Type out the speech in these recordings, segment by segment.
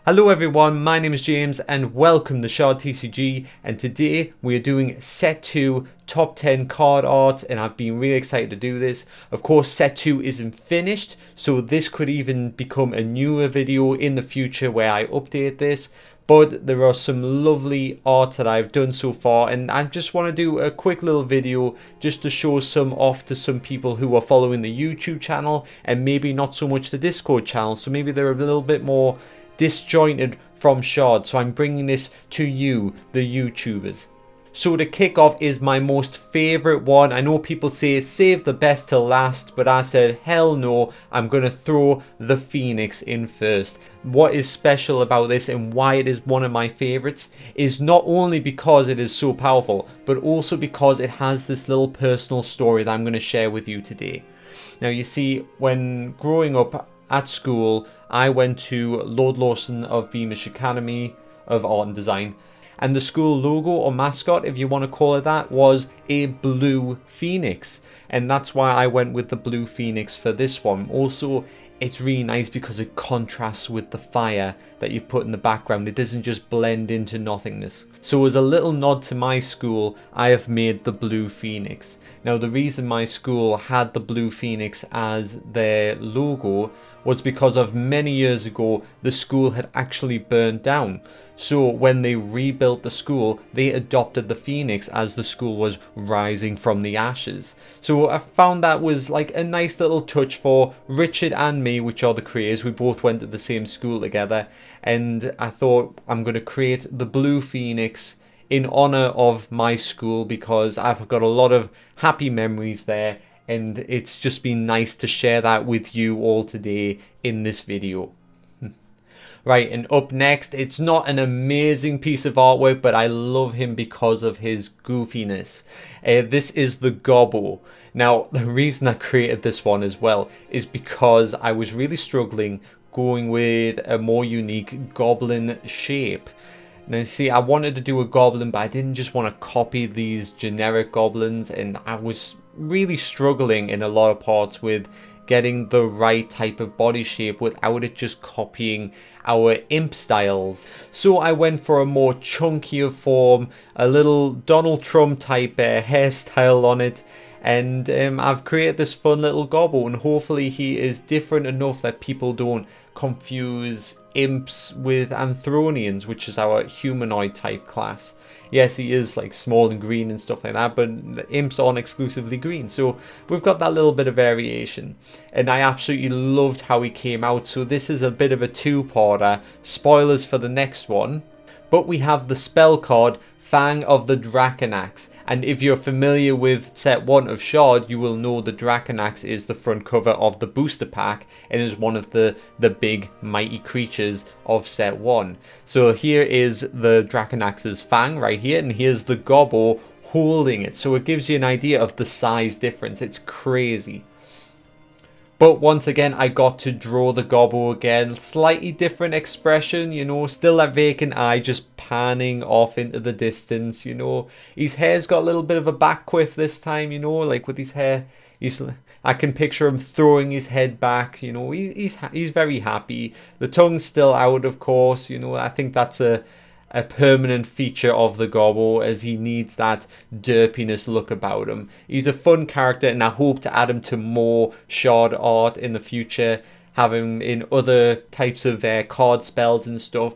Hello everyone, my name is James and welcome to Shard TCG, and today we are doing set 2 top 10 card art, and I've been really excited to do this. Of course set 2 isn't finished, so this could even become a newer video in the future where I update this. But there are some lovely art that I've done so far, and I just want to do a quick little video just to show some off to some people who are following the YouTube channel and maybe not so much the Discord channel, so maybe they're a little bit more disjointed from Shard. So I'm bringing this to you, the YouTubers. So to kick off is my most favourite one. I know people say save the best till last, but I said hell no, I'm going to throw the Phoenix in first. What is special about this and why it is one of my favourites is not only because it is so powerful, but also because it has this little personal story that I'm going to share with you today. Now you see, when growing up at school, I went to Lord Lawson of Beamish Academy of Art and Design, and the school logo or mascot, if you want to call it that, was a blue phoenix, and that's why I went with the blue phoenix for this one. Also, it's really nice because it contrasts with the fire that you've put in the background. It doesn't just blend into nothingness. So as a little nod to my school, I have made the blue phoenix. Now the reason my school had the blue phoenix as their logo was because of many years ago the school had actually burned down. So when they rebuilt the school, they adopted the phoenix as the school was rising from the ashes. So I found that was like a nice little touch for Richard and me, which are the creators. We both went to the same school together, and I thought I'm going to create the blue phoenix in honor of my school because I've got a lot of happy memories there, and it's just been nice to share that with you all today in this video. Right, and up next, it's not an amazing piece of artwork, but I love him because of his goofiness. This is the Gobble. Now, the reason I created this one as well is because I was really struggling going with a more unique goblin shape. Now, see, I wanted to do a goblin, but I didn't just want to copy these generic goblins, and I was really struggling in a lot of parts with getting the right type of body shape without it just copying our imp styles. So I went for a more chunkier form, a little Donald Trump type hairstyle on it, and I've created this fun little Gobble, and hopefully he is different enough that people don't confuse imps with Anthronians, which is our humanoid type class. Yes, he is like small and green and stuff like that, but the imps aren't exclusively green, so we've got that little bit of variation, and I absolutely loved how he came out. So this is a bit of a two-parter. Spoilers for the next one, but we have the spell card Fang of the Draconax, and if you're familiar with set 1 of Shard, you will know the Draconax is the front cover of the booster pack and is one of the big mighty creatures of set 1. So here is the Draconax's Fang right here, and here's the Gobble holding it, so it gives you an idea of the size difference. It's crazy. But once again, I got to draw the Gobble again. Slightly different expression, you know, still that vacant eye just panning off into the distance, you know. His hair's got a little bit of a back quiff this time, you know, like with his hair. I can picture him throwing his head back, you know. He's very happy. The tongue's still out, of course, you know. I think that's a permanent feature of the Gobble, as he needs that derpiness look about him. He's a fun character, and I hope to add him to more Shard art in the future, have him in other types of card spells and stuff.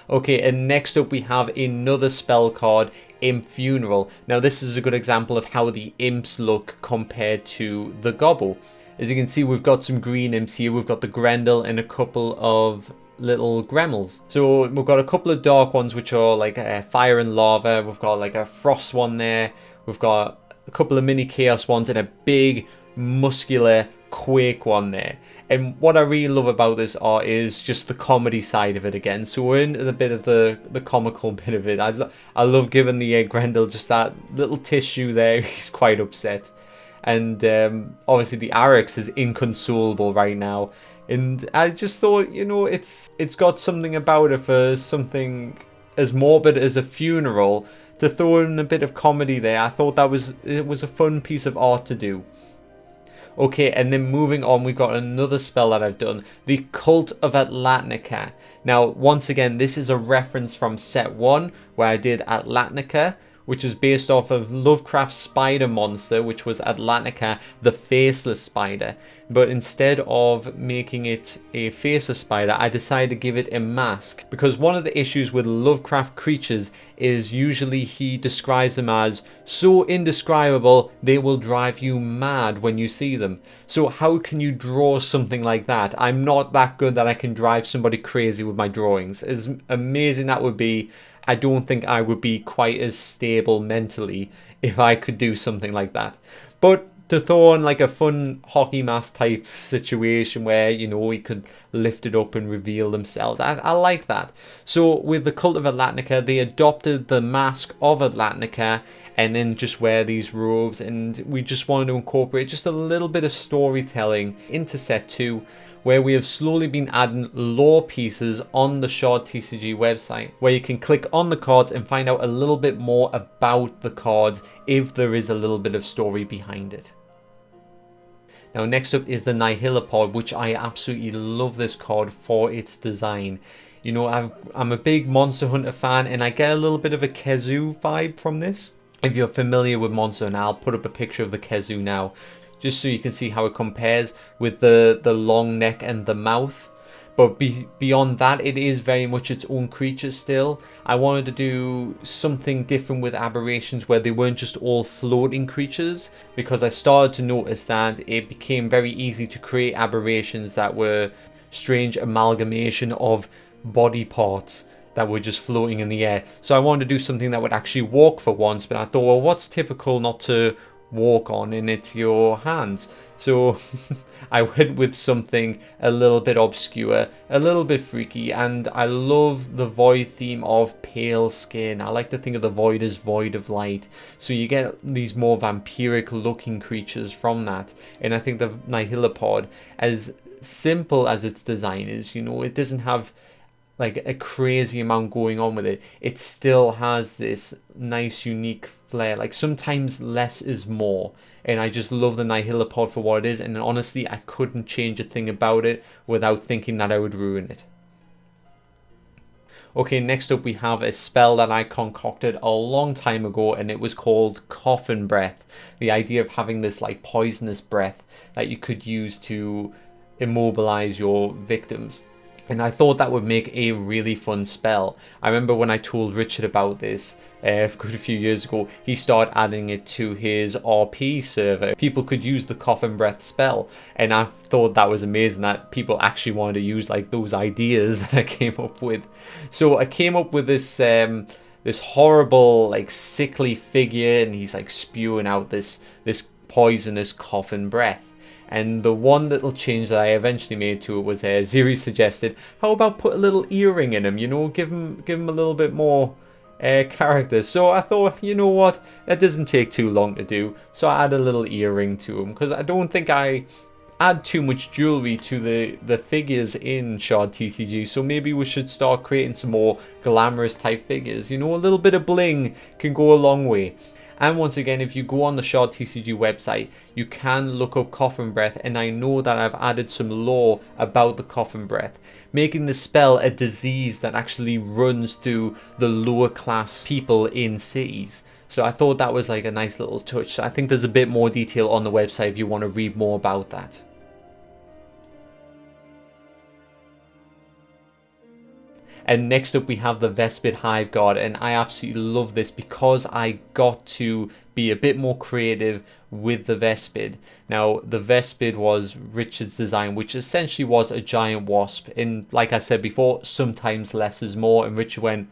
Okay, and next up we have another spell card, Imp Funeral. Now this is a good example of how the imps look compared to the Gobble. As you can see, we've got some green imps here. We've got the Grendel and a couple of little Gremels. So we've got a couple of dark ones which are like fire and lava. We've got like a frost one there. We've got a couple of mini chaos ones and a big muscular quake one there. And what I really love about this art is just the comedy side of it again. So we're into the bit of the comical bit of it. I love giving the Grendel just that little tissue there. He's quite upset. And obviously the Arix is inconsolable right now. And I just thought, you know, it's got something about it for something as morbid as a funeral, to throw in a bit of comedy there. I thought it was a fun piece of art to do. Okay, and then moving on, we've got another spell that I've done, the Cult of Atlantica. Now, once again, this is a reference from set 1, where I did Atlantica, which is based off of Lovecraft's spider monster, which was Atlantica, the faceless spider. But instead of making it a faceless spider, I decided to give it a mask, because one of the issues with Lovecraft creatures is usually he describes them as so indescribable they will drive you mad when you see them. So how can you draw something like that? I'm not that good that I can drive somebody crazy with my drawings. As amazing that would be, I don't think I would be quite as stable mentally if I could do something like that. But to throw in like a fun hockey mask type situation where, you know, we could lift it up and reveal themselves, I like that. So with the Cult of Atlantica, they adopted the mask of Atlantica and then just wear these robes, and we just wanted to incorporate just a little bit of storytelling into set 2, where we have slowly been adding lore pieces on the Shard TCG website, where you can click on the cards and find out a little bit more about the cards if there is a little bit of story behind it. Now next up is the Nihilipod, which I absolutely love this card for its design. You know, I'm a big Monster Hunter fan, and I get a little bit of a Khezu vibe from this. If you're familiar with Monster Hunter, I'll put up a picture of the Khezu now, just so you can see how it compares with the long neck and the mouth. But beyond that, it is very much its own creature still. I wanted to do something different with aberrations where they weren't just all floating creatures, because I started to notice that it became very easy to create aberrations that were strange amalgamation of body parts that were just floating in the air. So I wanted to do something that would actually walk for once, but I thought, well, what's typical not to walk on, and it's your hands. So I went with something a little bit obscure, a little bit freaky, and I love the void theme of pale skin. I like to think of the void as void of light, so you get these more vampiric looking creatures from that. And I think the Nihilipod, as simple as its design is, you know, it doesn't have like a crazy amount going on with it. It still has this nice unique flair. Like sometimes less is more, and I just love the Nihilipod for what it is, and honestly I couldn't change a thing about it without thinking that I would ruin it. Okay, next up we have a spell that I concocted a long time ago, and it was called Coffin Breath. The idea of having this like poisonous breath that you could use to immobilize your victims. And I thought that would make a really fun spell. I remember when I told Richard about this a good few years ago, he started adding it to his RP server. People could use the Coffin Breath spell, and I thought that was amazing that people actually wanted to use like those ideas that I came up with. So I came up with this this horrible like sickly figure, and he's like spewing out this poisonous coffin breath. And the one little change that I eventually made to it was Ziri suggested, how about put a little earring in him, you know, give him a little bit more character. So I thought, you know what, that doesn't take too long to do. So I add a little earring to him, because I don't think I add too much jewelry to the figures in Shard TCG. So maybe we should start creating some more glamorous type figures. You know, a little bit of bling can go a long way. And once again, if you go on the Shard TCG website, you can look up Coffin Breath, and I know that I've added some lore about the Coffin Breath, making the spell a disease that actually runs through the lower class people in cities. So I thought that was like a nice little touch. I think there's a bit more detail on the website if you want to read more about that. And next up we have the Vesper Hive Guard, and I absolutely love this because I got to be a bit more creative with the Vespid. Now the Vespid was Richard's design, which essentially was a giant wasp, and like I said before, sometimes less is more, and Richard went,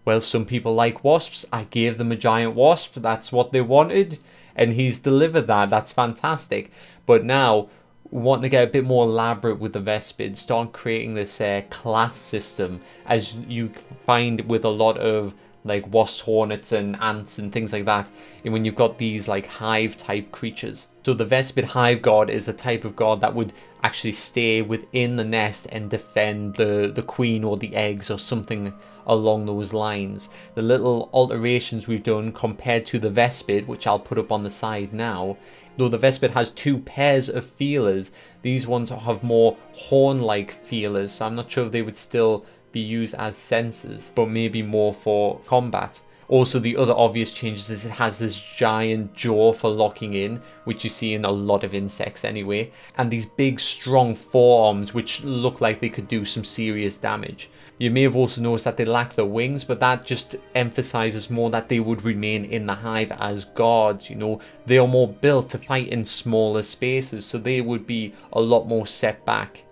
well, some people like wasps, I gave them a giant wasp, that's what they wanted, and he's delivered that. That's fantastic. But now, wanting to get a bit more elaborate with the Vespid, start creating this class system, as you find with a lot of like wasps, hornets and ants and things like that, and when you've got these like hive type creatures. So the Vespid Hive Guard is a type of guard that would actually stay within the nest and defend the queen or the eggs or something along those lines. The little alterations we've done compared to the Vesper, which I'll put up on the side now, though the Vesper has 2 pairs of feelers, these ones have more horn-like feelers, so I'm not sure if they would still be used as sensors, but maybe more for combat. Also, the other obvious changes is it has this giant jaw for locking in, which you see in a lot of insects anyway, and these big strong forearms which look like they could do some serious damage. You may have also noticed that they lack the wings, but that just emphasizes more that they would remain in the hive as guards. You know, they are more built to fight in smaller spaces, so they would be a lot more set back.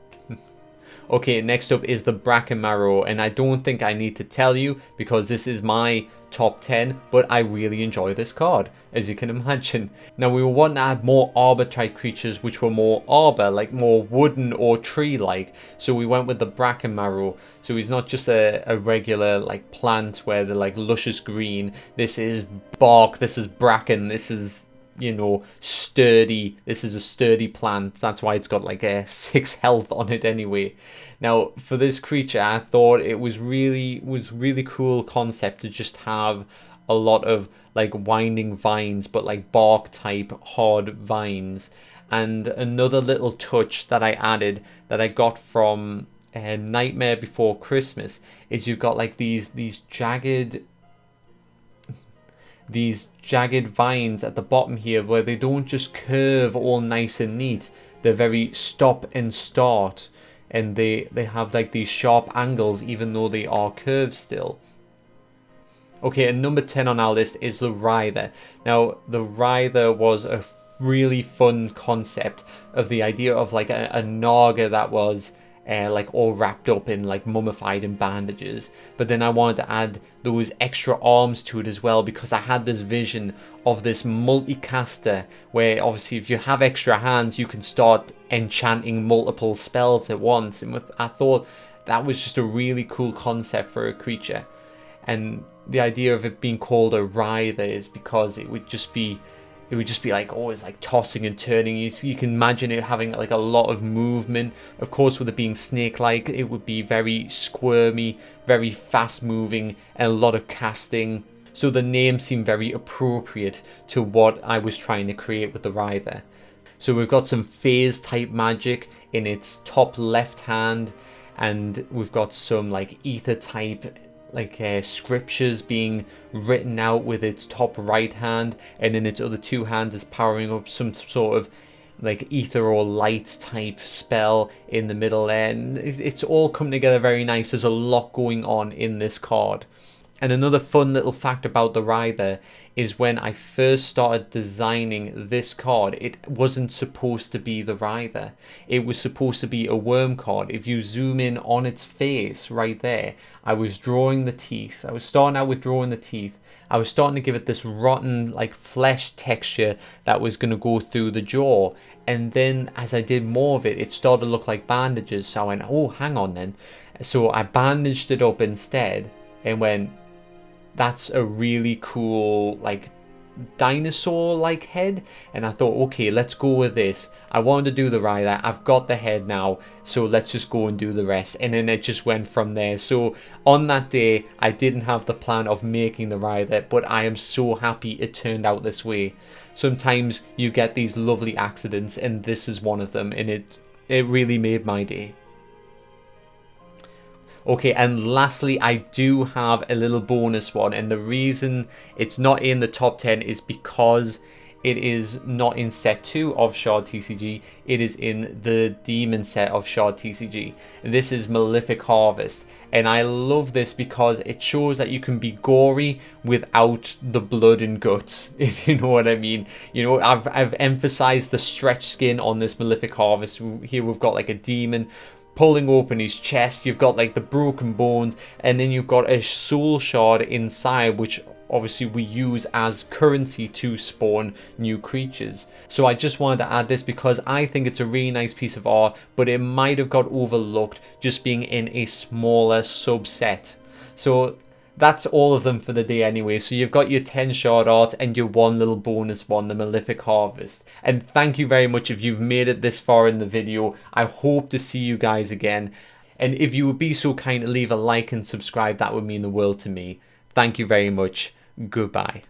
Okay, next up is the Bracken Marrow, and I don't think I need to tell you because this is my top 10, but I really enjoy this card, as you can imagine. Now, we were wanting to add more arbor type creatures which were more arbor, like more wooden or tree like, so we went with the Bracken Marrow. So he's not just a regular like plant where they're like luscious green. This is bark, this is bracken, this is, you know, sturdy. This is a sturdy plant. That's why it's got like a 6 health on it anyway. Now, for this creature, I thought it was really cool concept to just have a lot of like winding vines, but like bark type hard vines. And another little touch that I added that I got from Nightmare Before Christmas is you've got like these jagged vines at the bottom here where they don't just curve all nice and neat. They're very stop and start, and they have like these sharp angles even though they are curved still. Okay, and number 10 on our list is the Writher. Now, the Writher was a really fun concept of the idea of like a Naga that was like all wrapped up in like mummified in bandages, but then I wanted to add those extra arms to it as well, because I had this vision of this multicaster where obviously if you have extra hands you can start enchanting multiple spells at once, and I thought that was just a really cool concept for a creature. And the idea of it being called a Writher is because it would just be like always like tossing and turning. You can imagine it having like a lot of movement. Of course, with it being snake-like, it would be very squirmy, very fast-moving, and a lot of casting. So the name seemed very appropriate to what I was trying to create with the Writher. So we've got some phase-type magic in its top left hand, and we've got some like ether-type like scriptures being written out with its top right hand, and in its other 2 hands is powering up some sort of like ether or light type spell in the middle there, and it's all come together very nice. There's a lot going on in this card. And another fun little fact about the Writher is when I first started designing this card, it wasn't supposed to be the Writher. It was supposed to be a worm card. If you zoom in on its face right there, I was drawing the teeth. I was starting out with drawing the teeth. I was starting to give it this rotten like flesh texture that was going to go through the jaw. And then as I did more of it, it started to look like bandages. So I went, oh, hang on then. So I bandaged it up instead and went, that's a really cool like dinosaur like head, and I thought, okay, let's go with this. I wanted to do the Writher, I've got the head now, so let's just go and do the rest. And then it just went from there. So on that day I didn't have the plan of making the Writher, but I am so happy it turned out this way. Sometimes you get these lovely accidents, and this is one of them, and it really made my day. Okay, and lastly, I do have a little bonus one, and the reason it's not in the top 10 is because it is not in set 2 of Shard TCG, it is in the demon set of Shard TCG. And this is Malefic Harvest, and I love this because it shows that you can be gory without the blood and guts, if you know what I mean. You know, I've emphasized the stretch skin on this Malefic Harvest. Here we've got like a demon pulling open his chest, you've got like the broken bones, and then you've got a soul shard inside, which obviously we use as currency to spawn new creatures. So I just wanted to add this because I think it's a really nice piece of art, but it might have got overlooked just being in a smaller subset. So that's all of them for the day anyway. So you've got your 10 Shard Art and your one little bonus one, the Malefic Harvest. And thank you very much if you've made it this far in the video. I hope to see you guys again. And if you would be so kind to leave a like and subscribe, that would mean the world to me. Thank you very much. Goodbye.